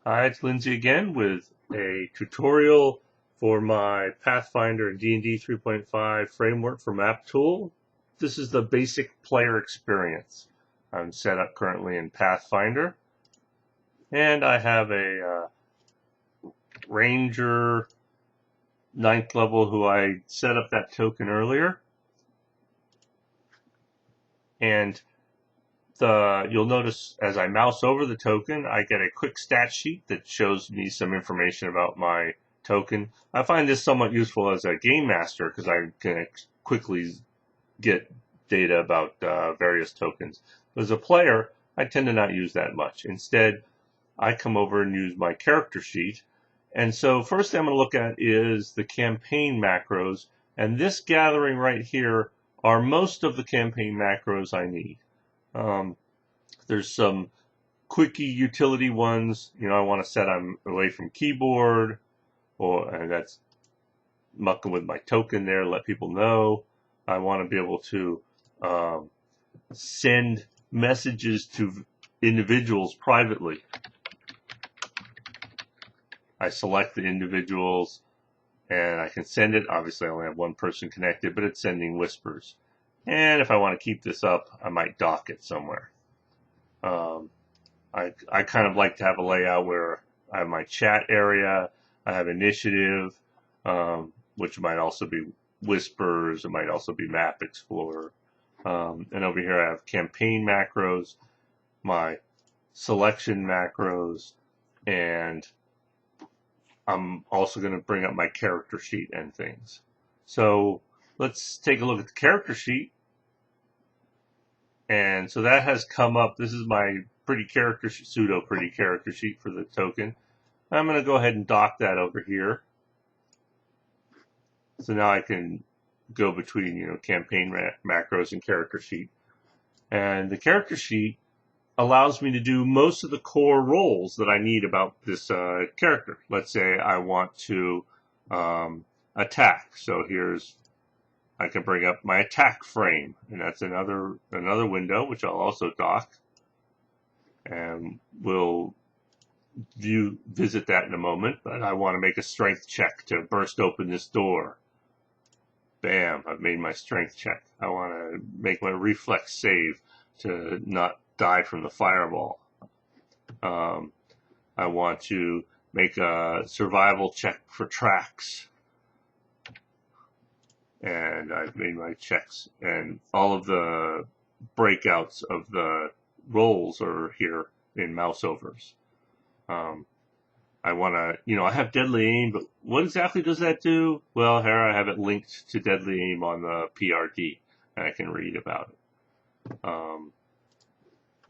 Hi, it's Lindsay again with a tutorial for my Pathfinder and D&D 3.5 framework for MapTool. This is the basic player experience. I'm set up currently in Pathfinder, and I have a Ranger 9th level who I set up that token earlier. And you'll notice as I mouse over the token, I get a quick stat sheet that shows me some information about my token. I find this somewhat useful as a game master because I can quickly get data about various tokens. But as a player, I tend to not use that much. Instead, I come over and use my character sheet. And so first thing I'm going to look at is the campaign macros. And this gathering right here are most of the campaign macros I need. There's some quickie utility ones. I want to set I'm away from keyboard, and that's mucking with my token there. Let people know. I want to be able to um, send messages to individuals privately. I select the individuals and I can send it. Obviously, I only have one person connected, but it's sending whispers. And if I want to keep this up, I might dock it somewhere. Um, I kind of like to have a layout where I have my chat area, I have initiative, which might also be whispers, it might also be map explorer. And over here I have campaign macros, my selection macros, and I'm also going to bring up my character sheet and things. So let's take a look at the character sheet. And so that has come up. This is my pseudo pretty character sheet for the token. I'm going to go ahead and dock that over here. So now I can go between, campaign macros and character sheet. And the character sheet allows me to do most of the core roles that I need about this character. Let's say I want to attack. So I can bring up my attack frame, and that's another window which I'll also dock, and we'll visit that in a moment. But I want to make a strength check to burst open this door. Bam, I've made my strength check. I want to make my reflex save to not die from the fireball. I want to make a survival check for tracks. And I've made my checks. And all of the breakouts of the rolls are here in mouse overs. I want to, I have deadly aim, but what exactly does that do? Well, here I have it linked to deadly aim on the PRD, and I can read about it.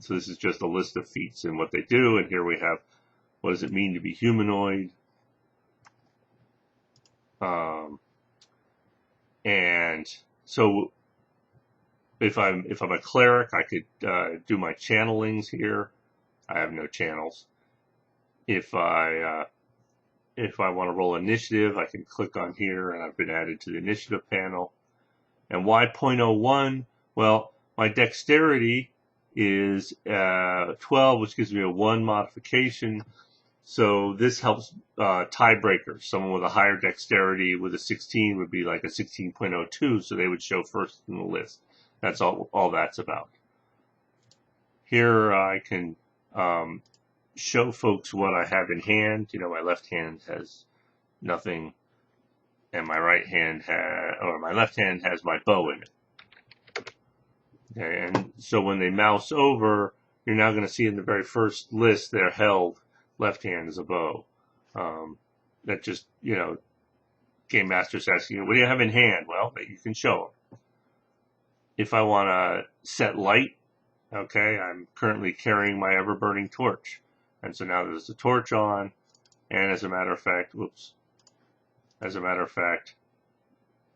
So this is just a list of feats and what they do, and here we have what does it mean to be humanoid. And so if I'm a cleric, I could do my channelings here. I have no channels. If I want to roll initiative, I can click on here, and I've been added to the initiative panel. And why 0.01? Well, my dexterity is 12, which gives me a 1 modification. So this helps tiebreakers. Someone with a higher dexterity with a 16 would be like a 16.02, so they would show first in the list. That's all that's about. Here I can show folks what I have in hand. My left hand has nothing, and my my left hand has my bow in it. Okay, and so when they mouse over, you're now going to see in the very first list they're held left hand is a bow. That just, Game Master's asking you, what do you have in hand? Well, you can show them. If I want to set light, okay, I'm currently carrying my ever-burning torch. And so now there's the torch on, and as a matter of fact,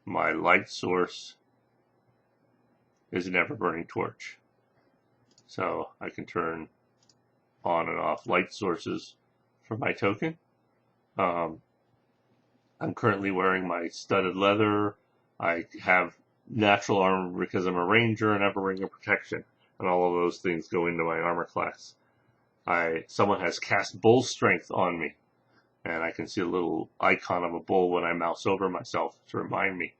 my light source is an ever-burning torch. So I can turn on and off light sources for my token. I'm currently wearing my studded leather. I have natural armor because I'm a ranger, and I have a ring of protection, and all of those things go into my armor class. someone has cast bull strength on me, and I can see a little icon of a bull when I mouse over myself to remind me.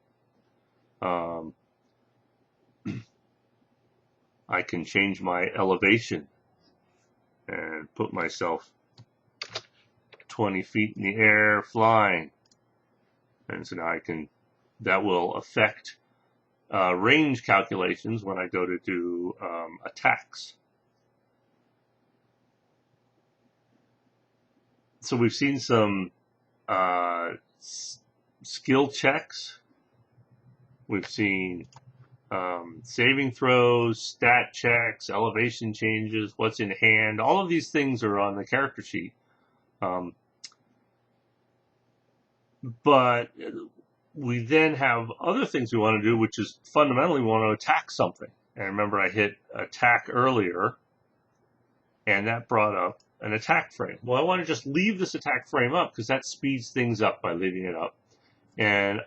I can change my elevation and put myself 20 feet in the air flying. And so now that will affect range calculations when I go to do attacks. So we've seen some skill checks. We've seen saving throws, stat checks, elevation changes, what's in hand. All of these things are on the character sheet. But we then have other things we want to do, which is fundamentally we want to attack something. And remember, I hit attack earlier, and that brought up an attack frame. Well, I want to just leave this attack frame up because that speeds things up by leaving it up. And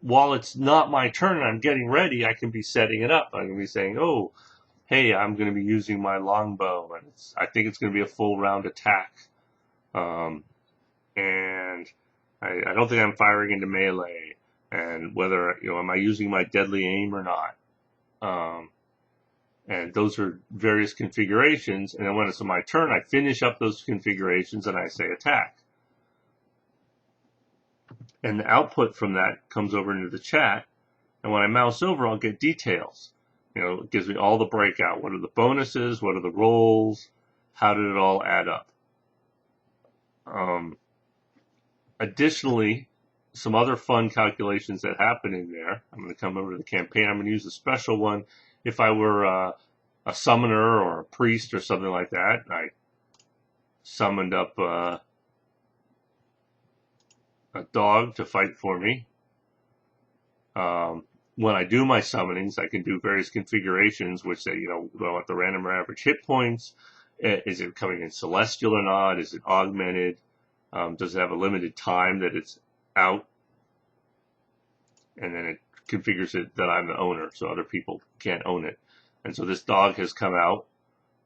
while it's not my turn and I'm getting ready, I can be setting it up. I can be saying, oh, hey, I'm going to be using my longbow, and I think it's going to be a full round attack. And I don't think I'm firing into melee, and whether, am I using my deadly aim or not? And those are various configurations. And then when it's my turn, I finish up those configurations and I say attack. And the output from that comes over into the chat. And when I mouse over, I'll get details. It gives me all the breakout. What are the bonuses? What are the rolls? How did it all add up? Additionally, some other fun calculations that happen in there. I'm going to come over to the campaign. I'm going to use a special one. If I were a summoner or a priest or something like that, I summoned up a dog to fight for me. When I do my summonings, I can do various configurations which say, do I want the random or average hit points? Is it coming in celestial or not? Is it augmented? Does it have a limited time that it's out? And then it configures it that I'm the owner, so other people can't own it. And so this dog has come out.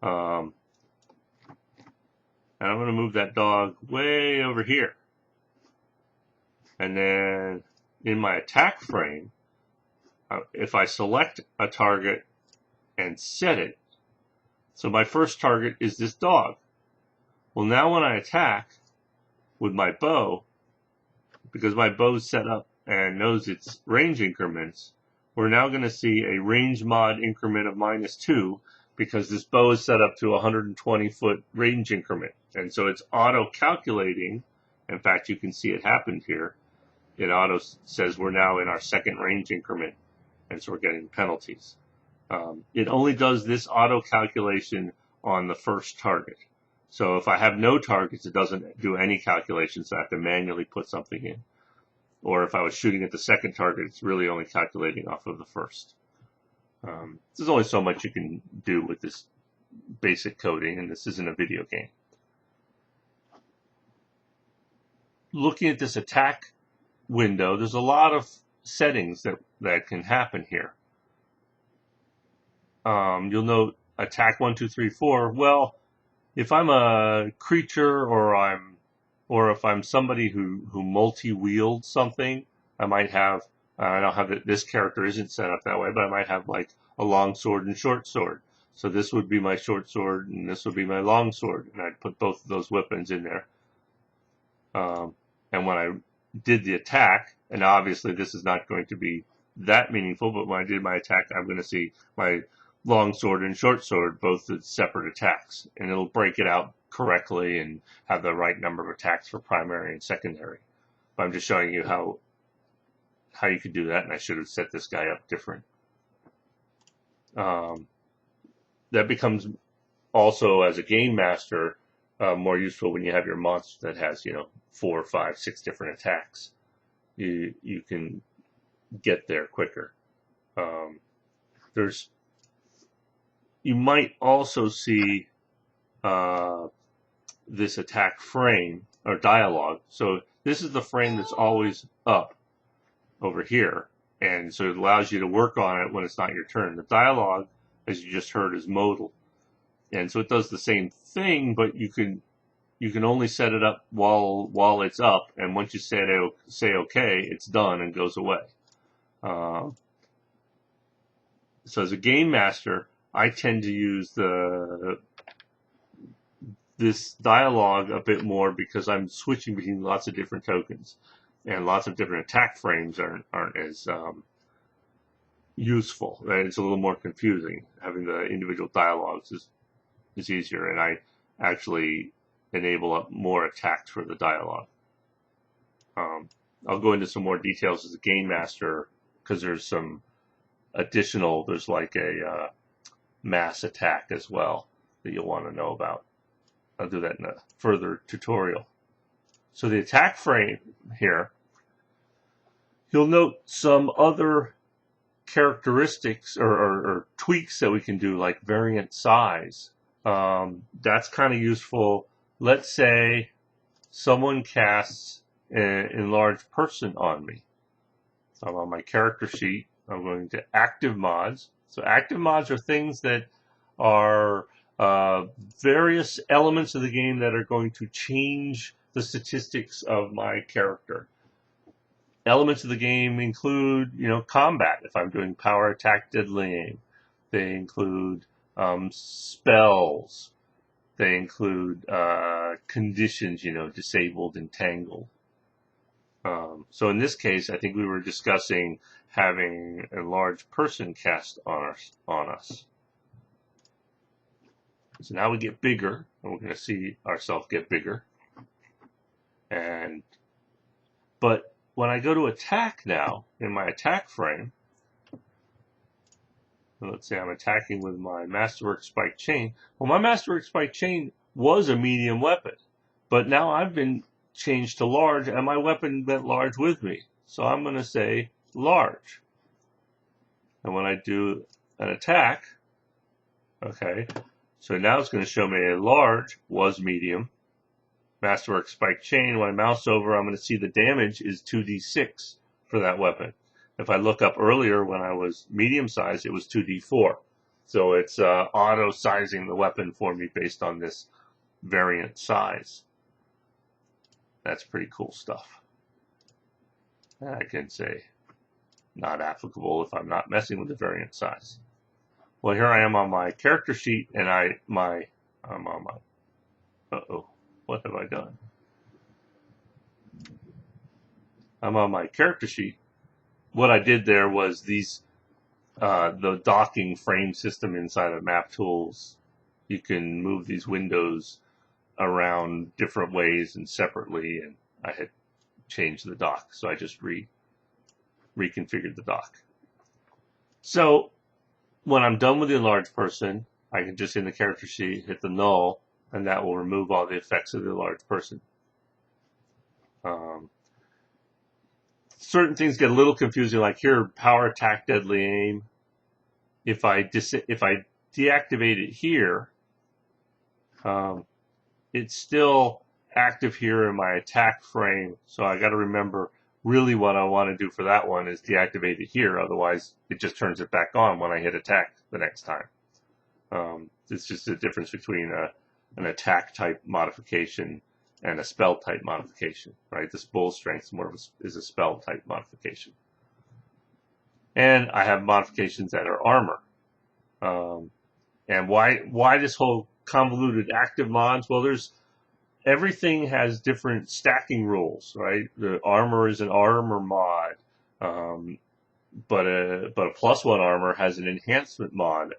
And I'm going to move that dog way over here. And then in my attack frame, if I select a target and set it, so my first target is this dog. Well, now when I attack with my bow, because my bow's set up and knows its range increments, we're now going to see a range mod increment of -2 because this bow is set up to a 120-foot range increment. And so it's auto-calculating. In fact, you can see it happened here. It auto says we're now in our second range increment, and so we're getting penalties. It only does this auto calculation on the first target. So if I have no targets, it doesn't do any calculations, so I have to manually put something in. Or if I was shooting at the second target, it's really only calculating off of the first. There's only so much you can do with this basic coding, and this isn't a video game. Looking at this attack window, there's a lot of settings that can happen here. You'll note attack 1, 2, 3, 4. Well, if I'm a creature or if I'm somebody who multi-wields something, I might have, I don't have this character isn't set up that way, but I might have like a long sword and short sword. So this would be my short sword and this would be my long sword. And I'd put both of those weapons in there. And when I did the attack, and obviously this is not going to be that meaningful, but when I did my attack, I'm going to see my long sword and short sword, both as separate attacks. And it'll break it out correctly and have the right number of attacks for primary and secondary. But I'm just showing you how you could do that, and I should have set this guy up different. That becomes also, as a game master, more useful when you have your monster that has, 4, 5, 6 different attacks. You can get there quicker. You might also see this attack frame or dialogue. So this is the frame that's always up over here, and so it allows you to work on it when it's not your turn. The dialogue, as you just heard, is modal, and so it does the same thing, but you can only set it up while it's up, and once you say okay, it's done and goes away. So as a game master, I tend to use this dialogue a bit more because I'm switching between lots of different tokens, and lots of different attack frames aren't as useful. Right? It's a little more confusing. Having the individual dialogues is easier, and I actually enable more attacks for the dialogue. I'll go into some more details as a game master because there's some additional. There's like a mass attack as well that you'll want to know about. I'll do that in a further tutorial. So the attack frame here, you'll note some other characteristics or tweaks that we can do, like variant size. That's kind of useful. Let's say someone casts an enlarged person on me. So I'm on my character sheet. I'm going to active mods. So active mods are things that are various elements of the game that are going to change the statistics of my character. Elements of the game include, combat. If I'm doing power, attack, deadly aim, they include spells. They include conditions, disabled, entangled. So in this case, I think we were discussing having a large person cast on us. So now we get bigger, and we're going to see ourselves get bigger. But when I go to attack now, in my attack frame, let's say I'm attacking with my Masterwork Spike Chain. Well, my Masterwork Spike Chain was a medium weapon, but now I've been changed to large, and my weapon went large with me. So I'm going to say large. And when I do an attack, okay, so now it's going to show me a large was medium. Masterwork Spike Chain, when I mouse over, I'm going to see the damage is 2d6 for that weapon. If I look up earlier when I was medium size, it was 2d4. So it's auto sizing the weapon for me based on this variant size. That's pretty cool stuff. I can say not applicable if I'm not messing with the variant size. Well, here I am on my character sheet, and I'm on my, what have I done? I'm on my character sheet. What I did there was the docking frame system inside of MapTools. You can move these windows around different ways and separately, and I had changed the dock, so I just reconfigured the dock. So when I'm done with the enlarged person, I can just in the character sheet hit the null, and that will remove all the effects of the enlarged person. Certain things get a little confusing, like here, power, attack, deadly aim. If I deactivate it here, it's still active here in my attack frame. So I got to remember really what I want to do for that one is deactivate it here. Otherwise, it just turns it back on when I hit attack the next time. It's just a difference between an attack type modification and a spell type modification, right? This bull strength is a spell type modification. And I have modifications that are armor. And why this whole convoluted active mods? Well, everything has different stacking rules, right? The armor is an armor mod, but a +1 armor has an enhancement mod,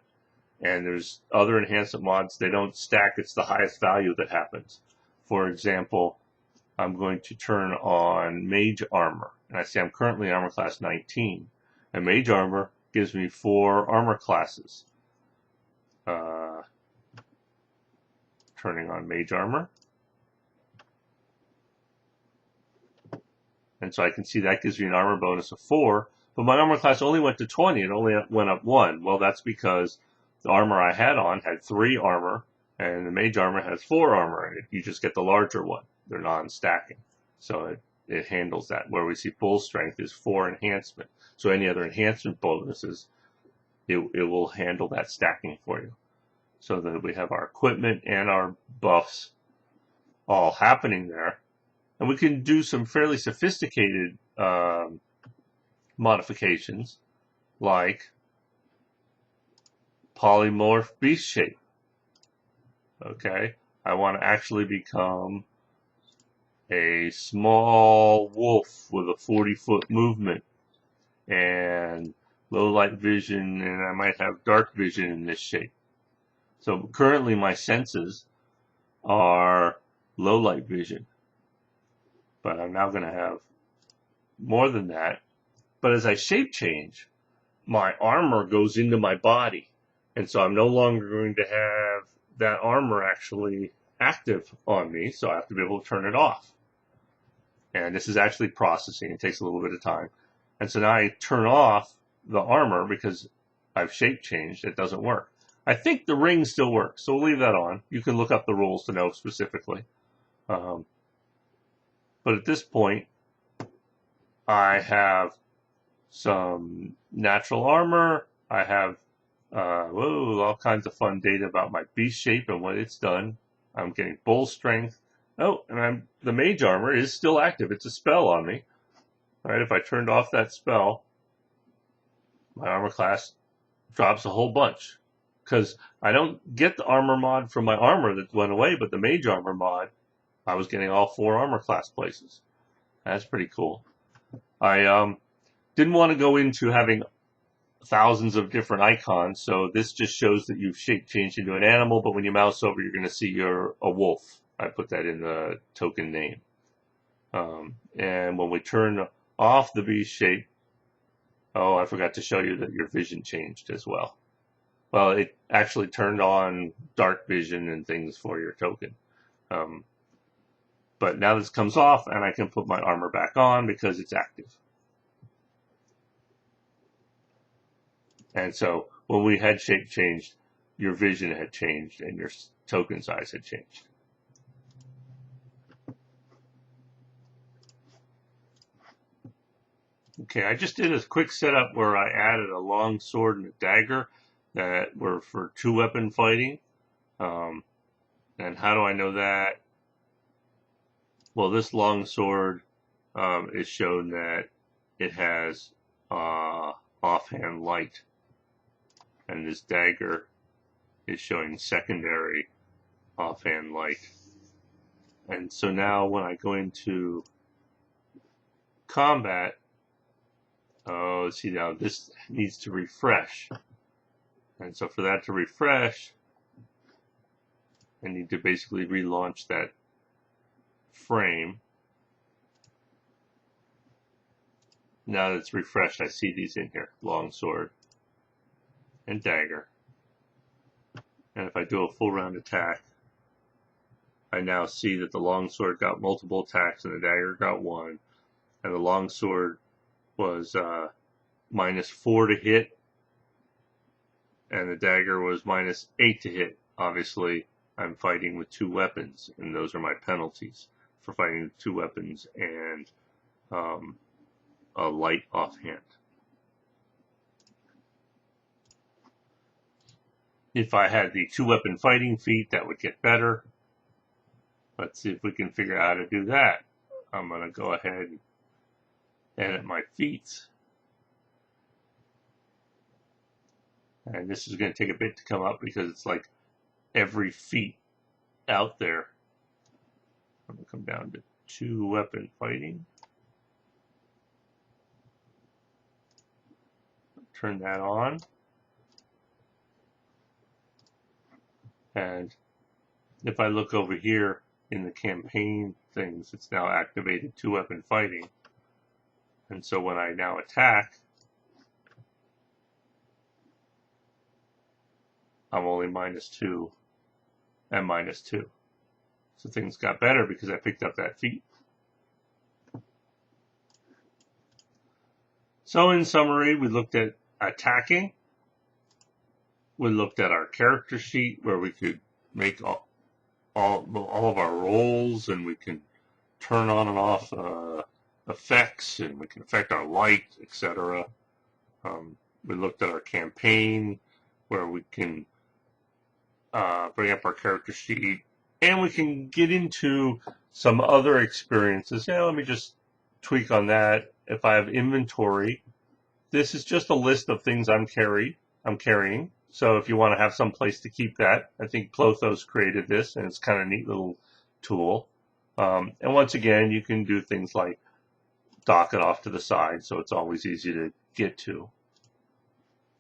and there's other enhancement mods. They don't stack. It's the highest value that happens. For example, I'm going to turn on Mage Armor, and I say I'm currently armor class 19, and Mage Armor gives me 4 armor classes. Turning on Mage Armor. And so I can see that gives me an armor bonus of 4, but my armor class only went to 20. It only went up 1. Well, that's because the armor I had on had 3 armor, and the Mage Armor has 4 armor, and you just get the larger one. They're non-stacking. So it handles that. Where we see Bull Strength is 4 enhancement. So any other enhancement bonuses, it will handle that stacking for you. so that we have our equipment and our buffs all happening there. And we can do some fairly sophisticated modifications, like polymorph beast shape. Okay, I want to actually become a small wolf with a 40-foot movement and low light vision, and I might have dark vision in this shape. So currently my senses are low light vision, but I'm now going to have more than that. But as I shape change, my armor goes into my body, and so I'm no longer going to have that armor actually active on me, so I have to be able to turn it off. And this is actually processing. It takes a little bit of time. And so now I turn off the armor because I've shape changed. It doesn't work. I think the ring still works, so we'll leave that on. You can look up the rules to know specifically. But at this point, I have some natural armor. I have all kinds of fun data about my beast shape and what it's done. I'm getting bull strength. Oh, and the mage armor is still active. It's a spell on me. All right, if I turned off that spell, my armor class drops a whole bunch. Because I don't get the armor mod from my armor that went away, but the mage armor mod, I was getting all 4 armor class places. That's pretty cool. I didn't want to go into having thousands of different icons, so this just shows that you've shape changed into an animal, but when you mouse over, you're going to see you're a wolf. I put that in the token name. And when we turn off the beast shape, oh, I forgot to show you that your vision changed as well. Well, it actually turned on dark vision and things for your token. But now this comes off, and I can put my armor back on because it's active. And so when we had shape changed, your vision had changed and your token size had changed. Okay, I just did a quick setup where I added a long sword and a dagger that were for 2-weapon fighting. And how do I know that? Well, this long sword is shown that it has offhand light, and this dagger is showing secondary offhand light. And so now when I go into combat, oh, see now this needs to refresh. And so for that to refresh, I need to basically relaunch that frame. Now that it's refreshed, I see these in here, longsword and dagger. And if I do a full round attack, I now see that the longsword got multiple attacks and the dagger got 1. And the longsword was -4 to hit, and the dagger was -8 to hit. Obviously, I'm fighting with 2 weapons, and those are my penalties for fighting with 2 weapons and a light offhand. If I had the 2-weapon fighting feat, that would get better. Let's see if we can figure out how to do that. I'm going to go ahead and edit my feats. And this is going to take a bit to come up because it's like every feat out there. I'm going to come down to 2-weapon fighting. Turn that on. And if I look over here in the campaign things, it's now activated 2-weapon fighting. And so when I now attack, I'm only -2 and -2. So things got better because I picked up that feat. So in summary, we looked at attacking. We looked at our character sheet where we could make all of our rolls, and we can turn on and off effects, and we can affect our light, etc. We looked at our campaign where we can bring up our character sheet, and we can get into some other experiences. Yeah, let me just tweak on that. If I have inventory, this is just a list of things I'm carrying. So if you want to have some place to keep that, I think Plothos created this, and it's kind of a neat little tool. And once again, you can do things like dock it off to the side, so it's always easy to get to.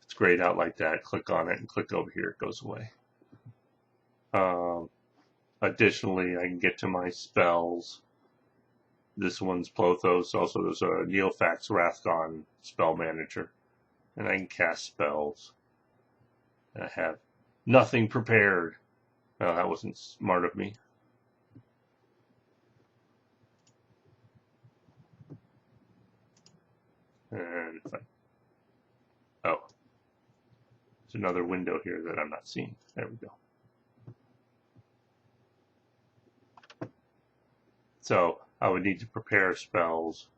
It's grayed out like that. Click on it and click over here. It goes away. Additionally, I can get to my spells. This one's Plothos. Also, there's a Neophax Wrathgon spell manager. And I can cast spells. And I have nothing prepared. Oh, that wasn't smart of me. And if I, oh, there's another window here that I'm not seeing. There we go. So I would need to prepare spells.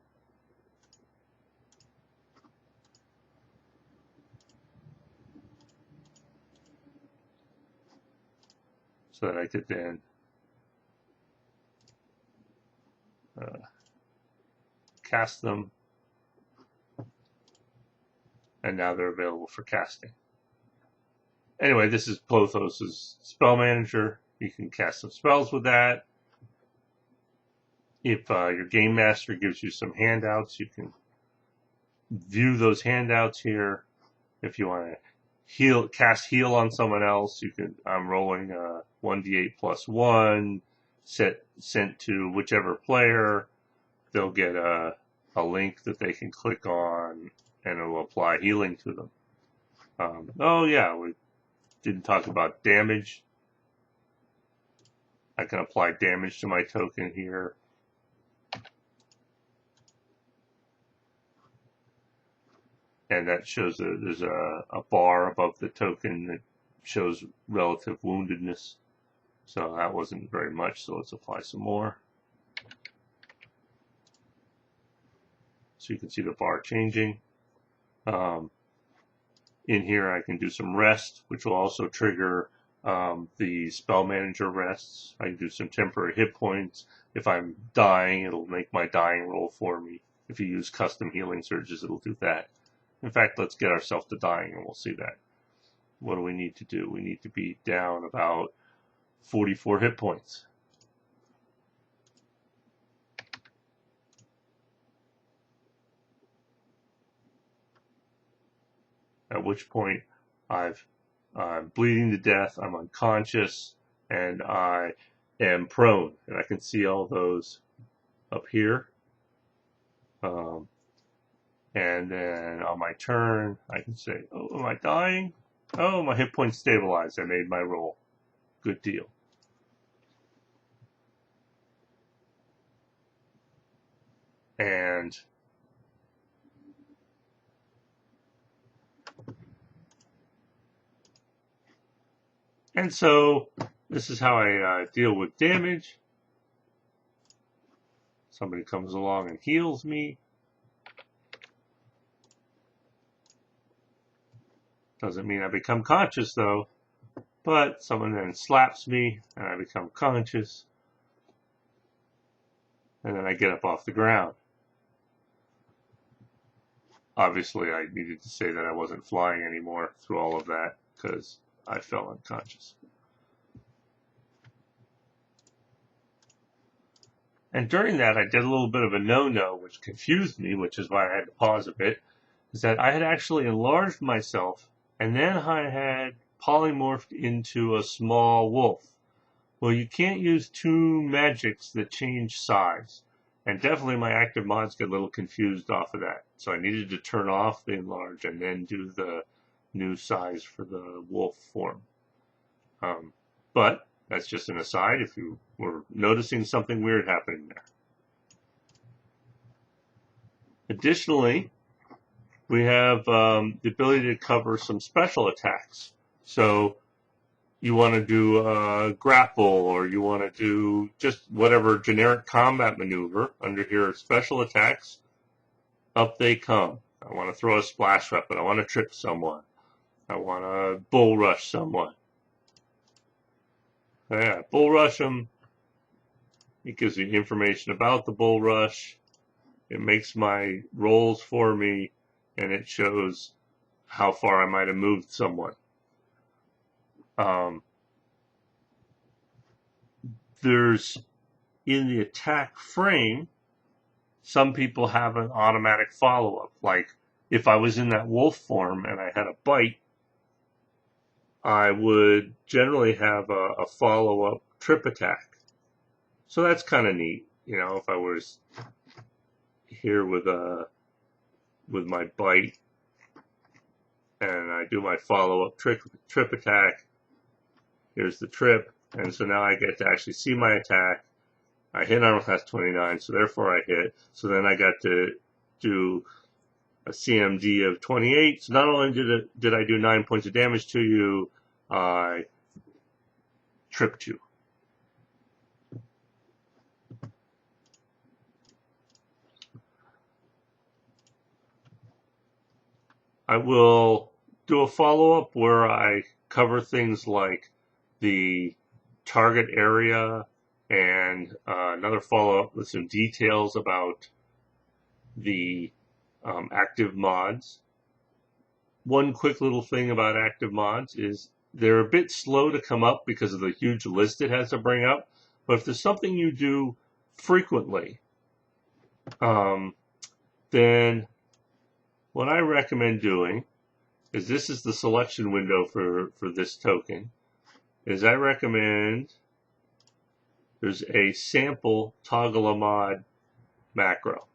So that I could then cast them. And now they're available for casting. Anyway, this is Plothos' spell manager. You can cast some spells with that. If your game master gives you some handouts, you can view those handouts here. If you want to cast heal on someone else, you can. I'm rolling 1d8 plus 1, sent to whichever player. They'll get a link that they can click on, and it will apply healing to them. Oh yeah, we didn't talk about damage. I can apply damage to my token here. And that shows that there's a bar above the token that shows relative woundedness. So that wasn't very much, so let's apply some more. So you can see the bar changing. In here I can do some rest, which will also trigger the spell manager rests. I can do some temporary hit points. If I'm dying, it'll make my dying roll for me. If you use custom healing surges, it'll do that. In fact, let's get ourselves to dying and we'll see that. What do we need to do? We need to be down about 44 hit points. At which point I'm bleeding to death, I'm unconscious, and I am prone. And I can see all those up here. And then on my turn, I can say, oh, am I dying? Oh, my hit points stabilized. I made my roll. Good deal. And so this is how I deal with damage. Somebody comes along and heals me. Doesn't mean I become conscious, though. But someone then slaps me, and I become conscious. And then I get up off the ground. Obviously, I needed to say that I wasn't flying anymore through all of that, because I fell unconscious. And during that, I did a little bit of a no-no, which confused me, which is why I had to pause a bit, is that I had actually enlarged myself, and then I had polymorphed into a small wolf. Well, you can't use two magics that change size. And definitely my active mods get a little confused off of that. So I needed to turn off the enlarge and then do the new size for the wolf form. But that's just an aside if you were noticing something weird happening there. Additionally, we have the ability to cover some special attacks. So you want to do grapple, or you want to do just whatever generic combat maneuver. Under here, special attacks, up they come. I want to throw a splash weapon. I want to trip someone. I want to bull rush someone. Yeah, bull rush them. It gives me information about the bull rush. It makes my rolls for me, and it shows how far I might have moved someone. Um, there's in the attack frame, some people have an automatic follow-up. Like if I was in that wolf form and I had a bite, I would generally have a follow-up trip attack. So that's kind of neat. You know, if I was here with my bite and I do my follow-up trip attack, here's the trip, and so now I get to actually see my attack. I hit armor class 29, so therefore I hit. So then I got to do a CMD of 28. So not only did I do 9 points of damage to you, I tripped you. I will do a follow-up where I cover things like the target area and another follow-up with some details about the active mods. One quick little thing about active mods is they're a bit slow to come up because of the huge list it has to bring up. But if there's something you do frequently, then what I recommend doing is this is the selection window for this token, is I recommend there's a sample toggle a mod macro.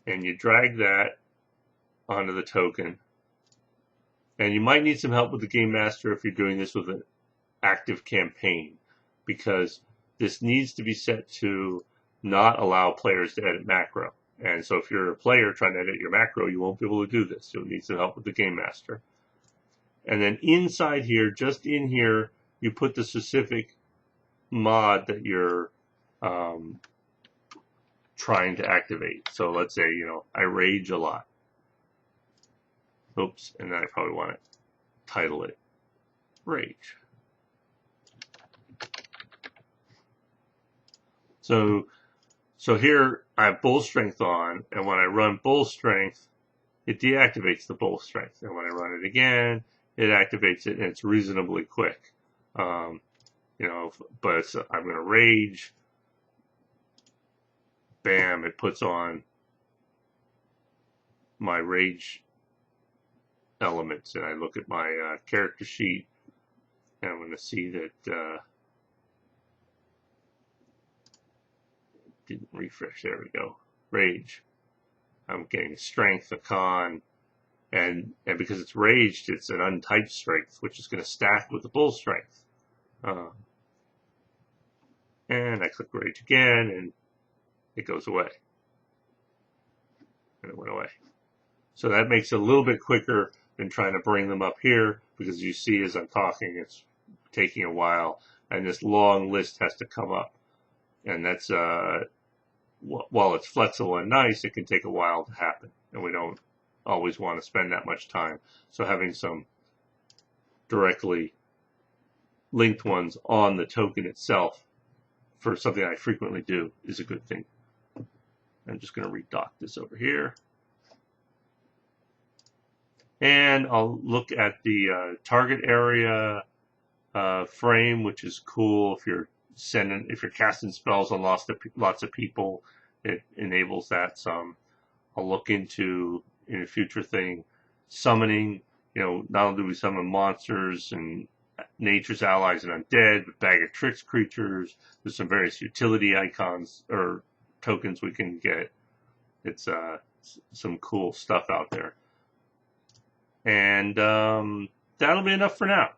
And you drag that onto the token. And you might need some help with the game master if you're doing this with an active campaign, because this needs to be set to not allow players to edit macro. And so if you're a player trying to edit your macro, you won't be able to do this. You'll need some help with the game master. And then inside here, just in here, you put the specific mod that you're trying to activate. So let's say, I rage a lot. Oops, and then I probably want to title it Rage. So here I have bull strength on, and when I run bull strength, it deactivates the bull strength. And when I run it again, it activates it, and it's reasonably quick. But I'm going to rage. Bam, it puts on my rage elements, and I look at my character sheet, and I'm going to see that didn't refresh. There we go. Rage. I'm getting a strength, a con, and because it's raged, it's an untyped strength, which is going to stack with the bull strength. And I click rage again, and it goes away. And it went away. So that makes it a little bit quicker than trying to bring them up here, because you see as I'm talking, it's taking a while, and this long list has to come up. And that's, while it's flexible and nice, it can take a while to happen, and we don't always want to spend that much time. So having some directly linked ones on the token itself for something I frequently do is a good thing. I'm just going to redock this over here. And I'll look at the target area frame, which is cool if you're casting spells on lots of people. It enables that some. I'll look into, in a future thing, summoning. Not only do we summon monsters and nature's allies and undead, but bag of tricks creatures. There's some various utility icons or tokens we can get. It's some cool stuff out there. And that'll be enough for now.